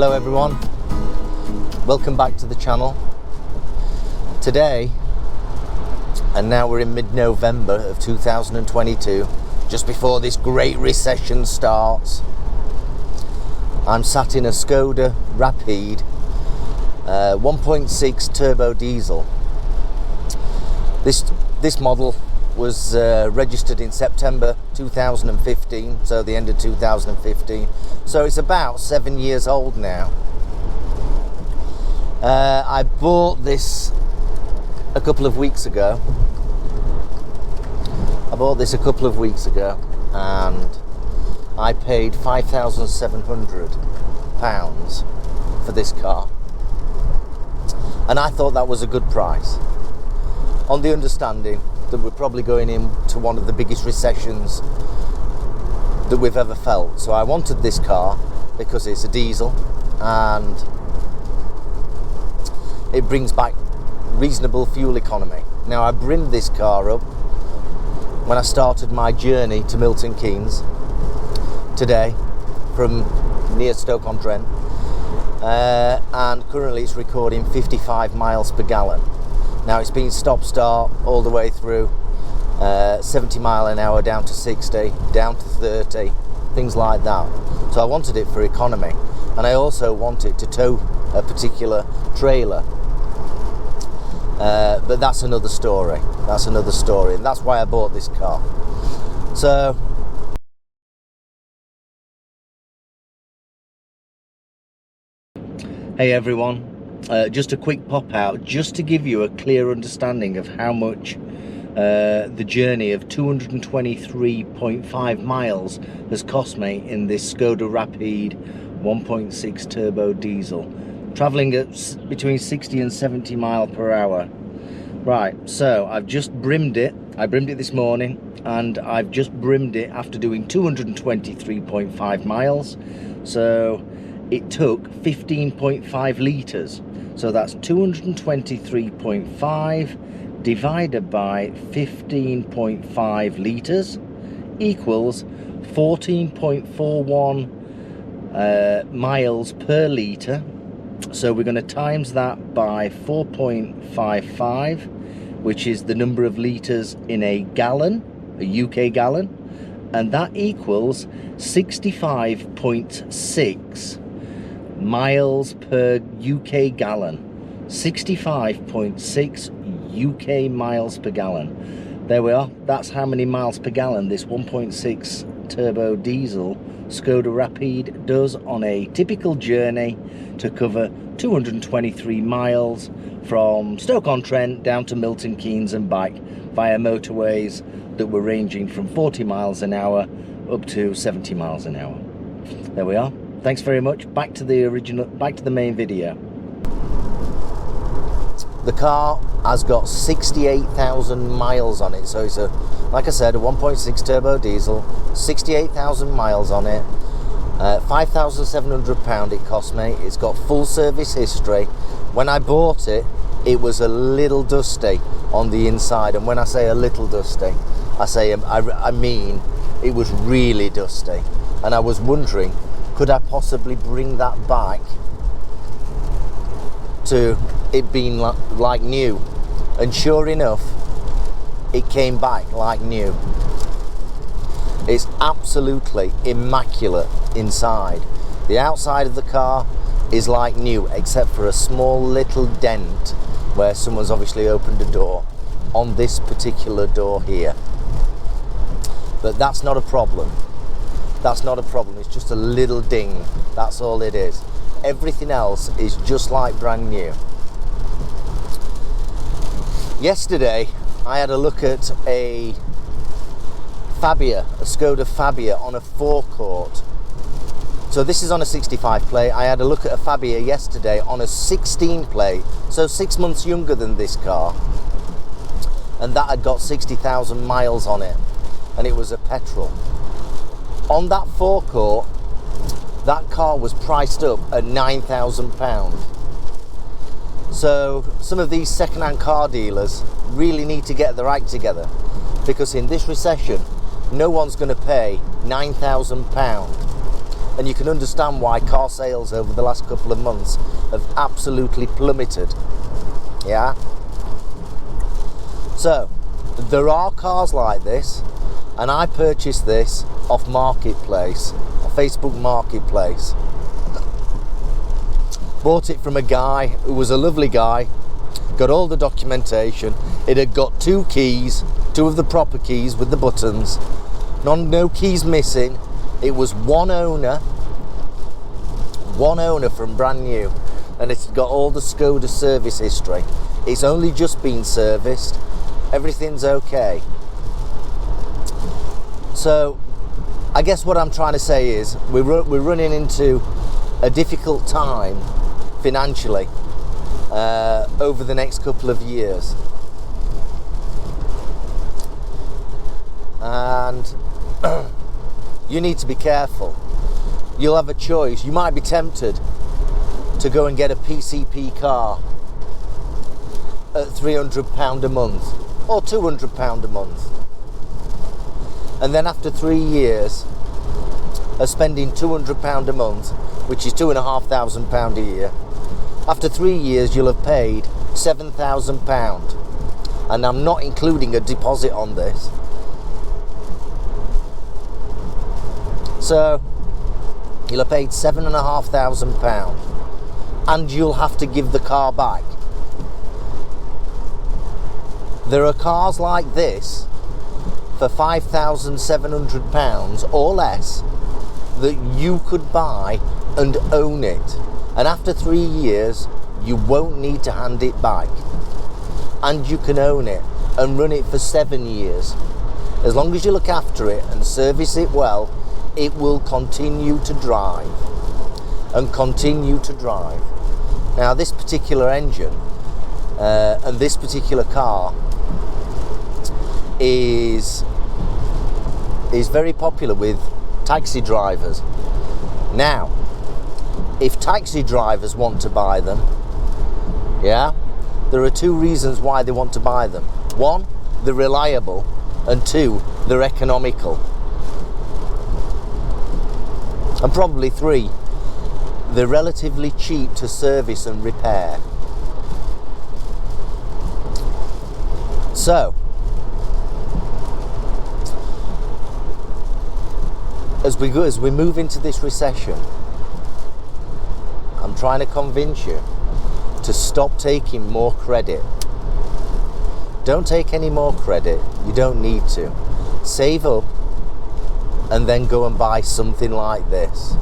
Hello everyone, welcome back to the channel. Today, and now we're in mid-November of 2022, just before this great recession starts. I'm sat in a Skoda Rapid 1.6 turbo diesel. This model was registered in September 2015, so the end of 2015. So it's about 7 years old now. I bought this a couple of weeks ago. And I paid £5,700 for this car. And I thought that was a good price, on the understanding that we're probably going into one of the biggest recessions that we've ever felt. So I wanted this car because it's a diesel and it brings back reasonable fuel economy. Now, I brimmed this car up when I started my journey to Milton Keynes today from near Stoke-on-Trent, and currently it's recording 55 miles per gallon. Now, it's been stop-start all the way through, 70 mile an hour down to 60, down to 30, things like that. So I wanted it for economy, and I also wanted to tow a particular trailer. But that's another story. And that's why I bought this car. So hey everyone, just a quick pop out just to give you a clear understanding of how much the journey of 223.5 miles has cost me in this Skoda Rapid 1.6 turbo diesel, traveling at between 60 and 70 mile per hour. Right, so I've just brimmed it. I brimmed it this morning, and I've just brimmed it after doing 223.5 miles. So it took 15.5 litres. So that's 223.5 divided by 15.5 litres equals 14.41 miles per litre. So we're going to times that by 4.55, which is the number of litres in a gallon, a UK gallon, and that equals 65.6 miles per UK gallon. 65.6 UK miles per gallon. There we are. That's how many miles per gallon this 1.6 turbo diesel Skoda Rapid does on a typical journey to cover 223 miles from Stoke-on-Trent down to Milton Keynes and back via motorways that were ranging from 40 miles an hour up to 70 miles an hour. There we are. Thanks very much. Back to the main video. The car has got 68,000 miles on it, so it's like I said, a 1.6 turbo diesel, 68,000 miles on it, £5,700 it cost me. It's got full service history. When I bought it, it was a little dusty on the inside, and when I say a little dusty, I mean it was really dusty, and I was wondering, could I possibly bring that back to it being like new? And sure enough, it came back like new. It's absolutely immaculate inside. The outside of the car is like new, except for a small little dent where someone's obviously opened a door on this particular door here. But that's not a problem. It's just a little ding. That's all it is. Everything else is just like brand new. Yesterday, I had a look at a Fabia, a Skoda Fabia on a forecourt. So this is on a 65 plate. I had a look at a Fabia yesterday on a 16 plate, so 6 months younger than this car. And that had got 60,000 miles on it, and it was a petrol. On that forecourt, that car was priced up at £9,000. So some of these second-hand car dealers really need to get their act together, because in this recession, no one's going to pay £9,000 And you can understand why car sales over the last couple of months have absolutely plummeted. Yeah? So, there are cars like this, and I purchased this off Marketplace, Facebook Marketplace. Bought it from a guy who was a lovely guy, got all the documentation. It had got 2 keys, 2 of the proper keys with the buttons, no keys missing. It was one owner from brand new, and it's got all the Skoda service history. It's only just been serviced, everything's okay. So I guess what I'm trying to say is we're running into a difficult time financially over the next couple of years, and you need to be careful. You'll have a choice. You might be tempted to go and get a PCP car at £300 a month or £200 a month, and then after 3 years of spending £200 a month, which is £2,500 a year, after 3 years you'll have paid £7,000, and I'm not including a deposit on this. So you'll have paid £7,500, and you'll have to give the car back. There are cars like this for £5,700 or less that you could buy and own it, and after 3 years you won't need to hand it back, and you can own it and run it for 7 years. As long as you look after it and service it well, it will continue to drive and continue to drive. Now this particular engine and this particular car is very popular with taxi drivers. Now, if taxi drivers want to buy them, yeah, there are 2 reasons why they want to buy them. 1, they're reliable, and 2, they're economical. And probably 3, they're relatively cheap to service and repair. So, as we move into this recession, I'm trying to convince you to stop taking more credit. Don't take any more credit. You don't need to. Save up and then go and buy something like this,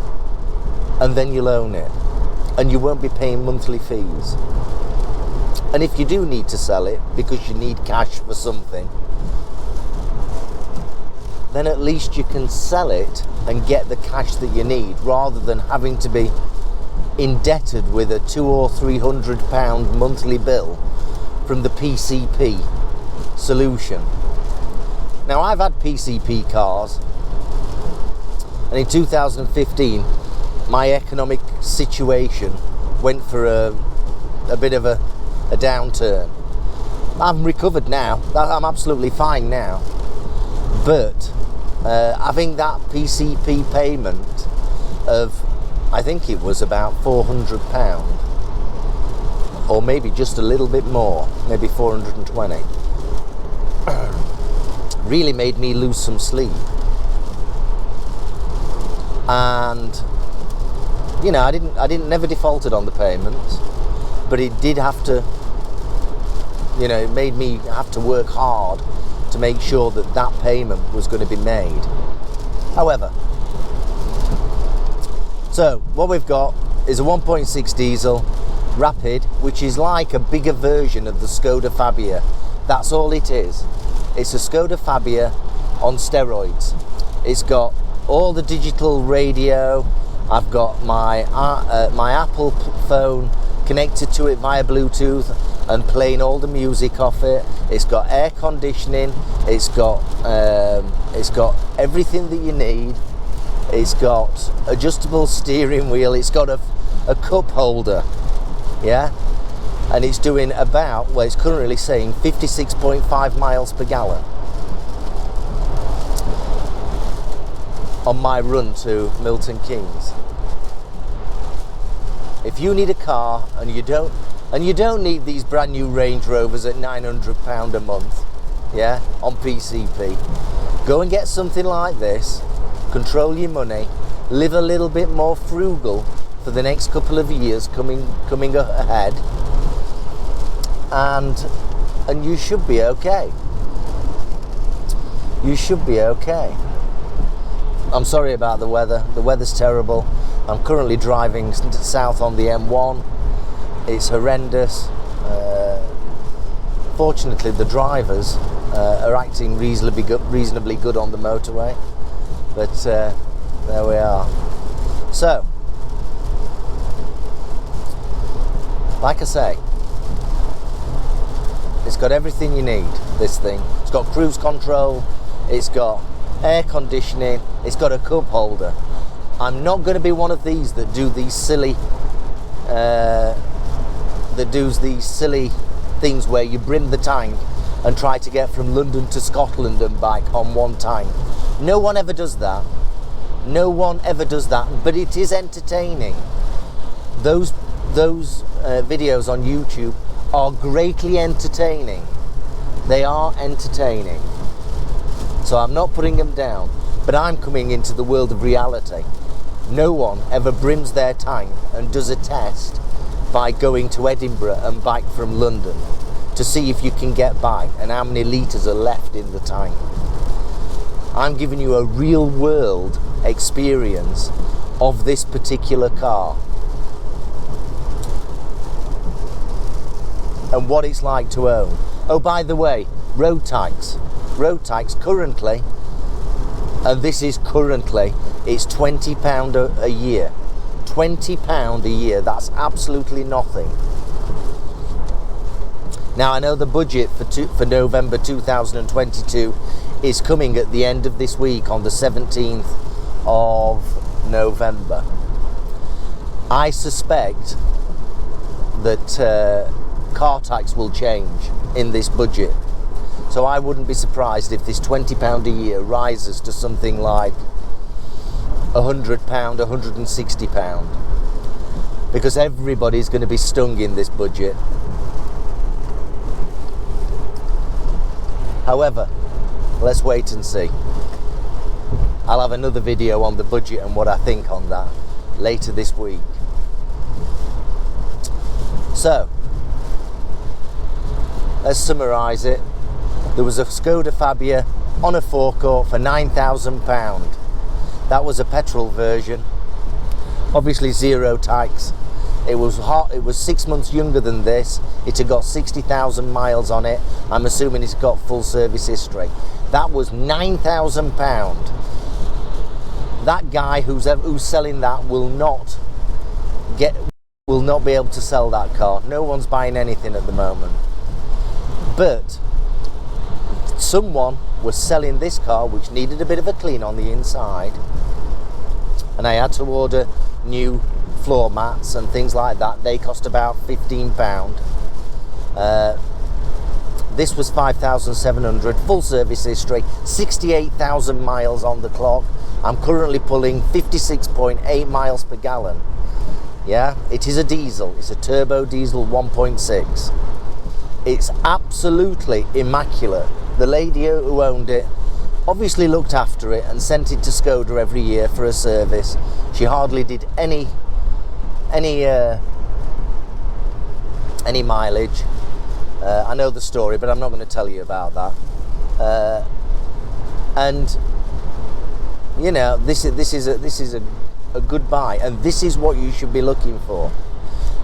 and then you'll own it, and you won't be paying monthly fees. And if you do need to sell it because you need cash for something, then at least you can sell it and get the cash that you need, rather than having to be indebted with a £200 or £300 monthly bill from the PCP solution. Now, I've had PCP cars, and in 2015 my economic situation went for a bit of a downturn. I'm recovered now, I'm absolutely fine now, but having that PCP payment of, I think it was about £400, or maybe just a little bit more, maybe 420, really made me lose some sleep. And you know, I never defaulted on the payments, but it did have to, you know, it made me have to work hard to make sure that that payment was going to be made. However, so what we've got is a 1.6 diesel Rapid, which is like a bigger version of the Skoda Fabia. That's all it is. It's a Skoda Fabia on steroids. It's got all the digital radio. I've got my Apple phone connected to it via Bluetooth and playing all the music off it. It's got air conditioning. It's got everything that you need. It's got adjustable steering wheel. It's got a cup holder, yeah, and it's doing about, well, it's currently saying 56.5 miles per gallon. on my run to Milton Keynes. If you need a car and you don't need these brand new Range Rovers at £900 a month, yeah, on PCP, go and get something like this, control your money, live a little bit more frugal for the next couple of years coming ahead, and you should be okay. You should be okay. I'm sorry about the weather. The weather's terrible. I'm currently driving south on the M1. It's horrendous. Fortunately, the drivers are acting reasonably good on the motorway. But there we are. So, like I say, it's got everything you need, this thing. It's got cruise control, it's got air conditioning, it's got a cup holder. I'm not going to be one of these that do these silly things where you brim the tank and try to get from London to Scotland and back on one tank. No one ever does that. No one ever does that, but it is entertaining. Those videos on YouTube are greatly entertaining. They are entertaining. So I'm not putting them down, but I'm coming into the world of reality. No one ever brims their tank and does a test by going to Edinburgh and back from London to see if you can get back and how many litres are left in the tank. I'm giving you a real world experience of this particular car and what it's like to own. Oh, by the way, road tax currently, and this is currently, it's £20 a year. £20 a year, that's absolutely nothing. Now, I know the budget for November 2022 is coming at the end of this week on the 17th of November. I suspect that car tax will change in this budget. So I wouldn't be surprised if this £20 a year rises to something like £100, £160, because everybody's going to be stung in this budget. However, let's wait and see. I'll have another video on the budget and what I think on that later this week. So, let's summarise it. There was a Skoda Fabia on a forecourt for £9,000. That was a petrol version, obviously zero tax. It was hot. It was 6 months younger than this. It had got 60,000 miles on it. I'm assuming it's got full service history. That was £9,000. That guy who's selling that will not be able to sell that car. No one's buying anything at the moment. But someone was selling this car, which needed a bit of a clean on the inside, and I had to order new floor mats and things like that. They cost about £15. This was 5,700, full service history, 68,000 miles on the clock. I'm currently pulling 56.8 miles per gallon. Yeah, it is a diesel. It's a turbo diesel 1.6. It's absolutely immaculate. The lady who owned it obviously looked after it and sent it to Skoda every year for a service. She hardly did any mileage. I know the story, but I'm not going to tell you about that. And you know, this is a good buy, and this is what you should be looking for.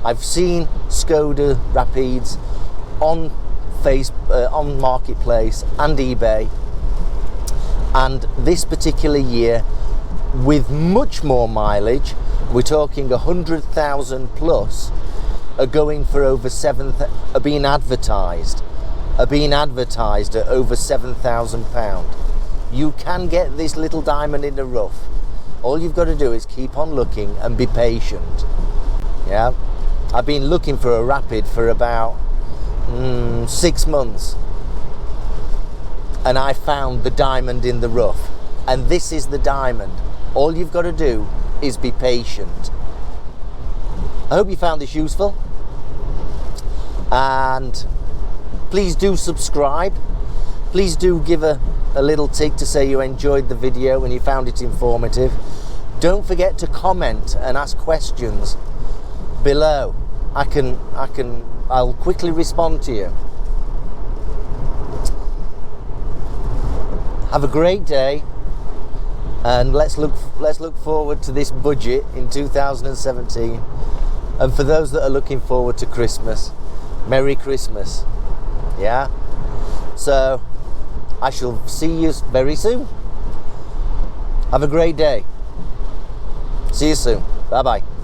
I've seen Skoda Rapids on Marketplace and eBay, and this particular year with much more mileage, we're talking 100,000 plus, are going for over are being advertised at over £7,000. You can get this little diamond in the rough. All you've got to do is keep on looking and be patient. Yeah, I've been looking for a Rapid for about 6 months, and I found the diamond in the rough. And this is the diamond. All you've got to do is be patient. I hope you found this useful. And please do subscribe. Please do give a little tick to say you enjoyed the video and you found it informative. Don't forget to comment and ask questions below. I'll quickly respond to you. Have a great day, and let's look forward to this budget in 2017. And for those that are looking forward to Christmas, Merry Christmas. Yeah? So I shall see you very soon. Have a great day. See you soon. Bye bye.